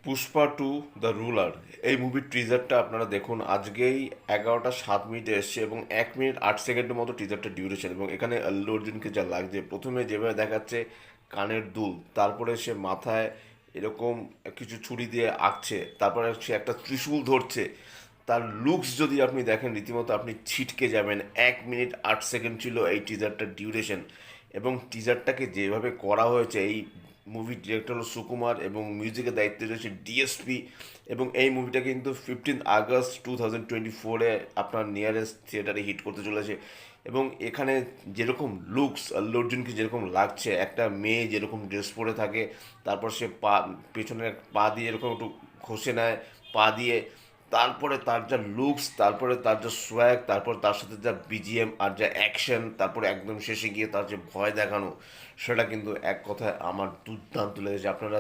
Pushpa to the ruler এই মুভির টিজারটা আপনারা দেখুন। আজকেই 11টা 7 মিনিটে এসছে এবং 1 মিনিট 8 সেকেন্ডের মতো টিজারটা ডিউরেশন। এবং এখানে আল্লু অর্জুনকে যা লাগছে, প্রথমে যেভাবে দেখাচ্ছে কানের দুল, তারপরে সে মাথায় এরকম কিছু ছুরি দিয়ে আঁকছে, তারপরে সে একটা ত্রিশূল ধরছে। তার লুকস যদি আপনি দেখেন, রীতিমতো আপনি ছিটকে যাবেন। 1 মিনিট 8 সেকেন্ড ছিল এই টিজারটার ডিউরেশন। এবং টিজারটাকে যেভাবে করা হয়েছে, এই মুভির ডিরেক্টর হলো সুকুমার এবং মিউজিকের দায়িত্বে রয়েছে ডিএসপি। এবং এই মুভিটা কিন্তু 15 আগস্ট 2024 আপনার নিয়ারেস্ট থিয়েটারে হিট করতে চলেছে। এবং এখানে যেরকম লুকস, আল্লু অর্জুনকে যেরকম লাগছে, একটা মেয়ে যেরকম ড্রেস পরে থাকে, তারপর সে পা পেছনের পা দিয়ে এরকম একটু ঘষে নেয় পা দিয়ে, তারপরে তার যা লুকস, তারপরে তার যা সোয়াগ, তারপর তার সাথে যা বিজিএম আর যা অ্যাকশন, তারপরে একদম শেষে গিয়ে তার যে ভয় দেখানো, সেটা কিন্তু এক কথায় আমার দুর্দান্ত লেগেছে। আপনারা